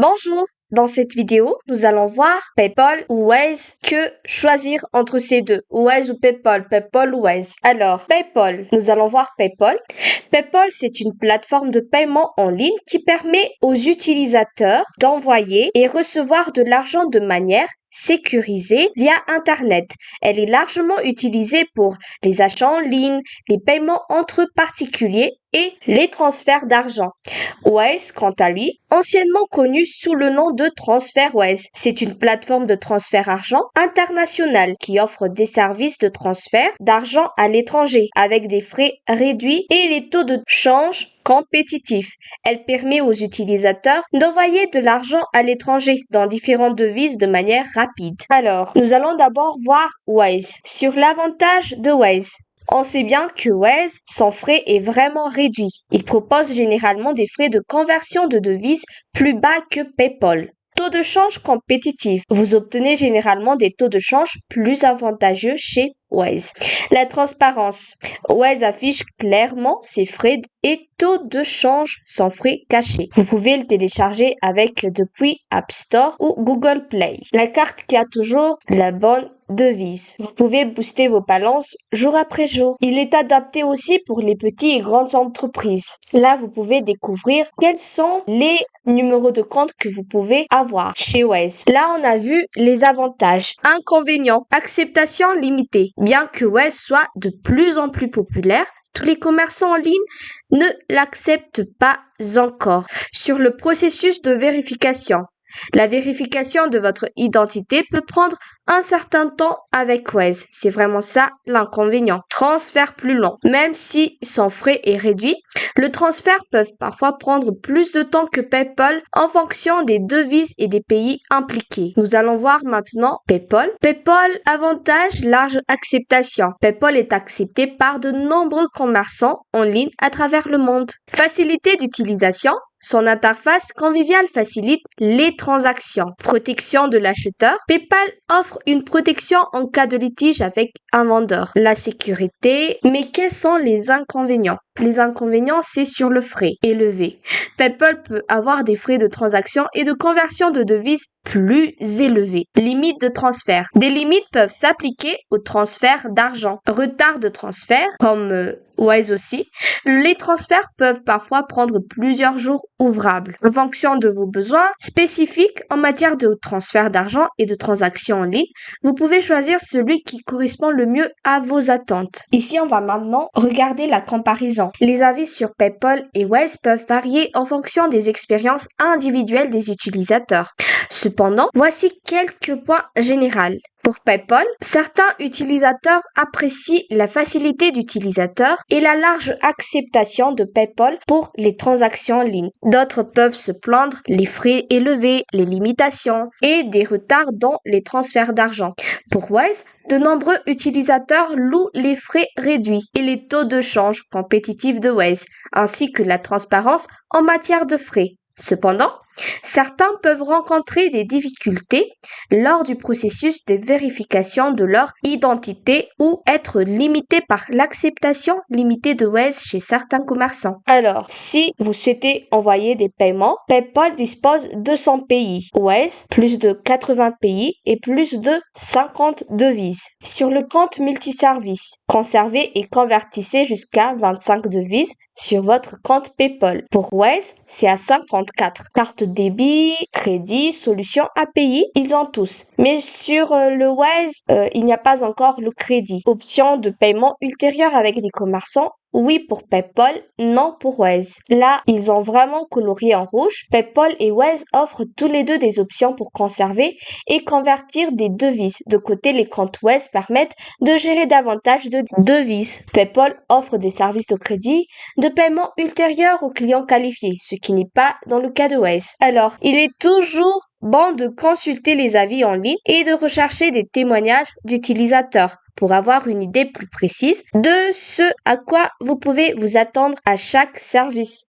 Bonjour, dans cette vidéo, nous allons voir PayPal ou Wise. Que choisir entre ces deux, Wise ou PayPal, PayPal ou Wise. Alors, PayPal, nous allons voir PayPal. PayPal, c'est une plateforme de paiement en ligne qui permet aux utilisateurs d'envoyer et recevoir de l'argent de manière sécurisée via Internet. Elle est largement utilisée pour les achats en ligne, les paiements entre particuliers et les transferts d'argent. Wise, quant à lui, anciennement connu sous le nom de TransferWise, c'est une plateforme de transfert argent internationale qui offre des services de transfert d'argent à l'étranger avec des frais réduits et les taux de change compétitifs. Elle permet aux utilisateurs d'envoyer de l'argent à l'étranger dans différentes devises de manière rapide. Alors, nous allons d'abord voir Wise. Sur l'avantage de Wise. On sait bien que Wise, son frais est vraiment réduit. Il propose généralement des frais de conversion de devises plus bas que PayPal. Taux de change compétitif. Vous obtenez généralement des taux de change plus avantageux chez Wise. La transparence. Wise affiche clairement ses frais et taux de change sans frais cachés. Vous pouvez le télécharger depuis App Store ou Google Play. La carte qui a toujours la bonne devise. Vous pouvez booster vos balances jour après jour. Il est adapté aussi pour les petites et grandes entreprises. Là, vous pouvez découvrir quels sont les numéros de compte que vous pouvez avoir chez Wise. Là, on a vu les avantages. Inconvénients. Acceptation limitée. Bien que Wise soit de plus en plus populaire, tous les commerçants en ligne ne l'acceptent pas encore. Sur le processus de vérification. La vérification de votre identité peut prendre un certain temps avec Wise. C'est vraiment ça l'inconvénient. Transfert plus long. Même si son frais est réduit, le transfert peut parfois prendre plus de temps que PayPal en fonction des devises et des pays impliqués. Nous allons voir maintenant PayPal. PayPal, avantage, large acceptation. PayPal est accepté par de nombreux commerçants en ligne à travers le monde. Facilité d'utilisation. Son interface conviviale facilite les transactions. Protection de l'acheteur. PayPal offre une protection en cas de litige avec un vendeur. La sécurité. Mais quels sont les inconvénients? Les inconvénients, c'est sur le frais élevé. PayPal peut avoir des frais de transaction et de conversion de devises plus élevés. Limites de transfert. Des limites peuvent s'appliquer au transfert d'argent. Retard de transfert, comme Wise aussi. Les transferts peuvent parfois prendre plusieurs jours ouvrables. En fonction de vos besoins spécifiques en matière de transfert d'argent et de transactions en ligne, vous pouvez choisir celui qui correspond le mieux à vos attentes. Ici, on va maintenant regarder la comparaison. Les avis sur PayPal et Wise peuvent varier en fonction des expériences individuelles des utilisateurs. Cependant, voici quelques points généraux. Pour PayPal, certains utilisateurs apprécient la facilité d'utilisateur et la large acceptation de PayPal pour les transactions en ligne. D'autres peuvent se plaindre les frais élevés, les limitations et des retards dans les transferts d'argent. Pour Wise, de nombreux utilisateurs louent les frais réduits et les taux de change compétitifs de Wise, ainsi que la transparence en matière de frais. Cependant, certains peuvent rencontrer des difficultés lors du processus de vérification de leur identité ou être limités par l'acceptation limitée de Wise chez certains commerçants. Alors, si vous souhaitez envoyer des paiements, PayPal dispose de 100 pays, Wise plus de 80 pays et plus de 50 devises. Sur le compte multiservice, conservez et convertissez jusqu'à 25 devises sur votre compte PayPal. Pour Wise, c'est à 54. Carte débit, crédit, solution API, ils ont tous. Mais sur le Wise, il n'y a pas encore le crédit. Option de paiement ultérieure avec des commerçants. Oui pour PayPal, non pour Wise. Là, ils ont vraiment colorié en rouge. PayPal et Wise offrent tous les deux des options pour conserver et convertir des devises. De côté, les comptes Wise permettent de gérer davantage de devises. PayPal offre des services de crédit, de paiement ultérieur aux clients qualifiés, ce qui n'est pas dans le cas de Wise. Alors, il est toujours bon de consulter les avis en ligne et de rechercher des témoignages d'utilisateurs pour avoir une idée plus précise de ce à quoi vous pouvez vous attendre à chaque service.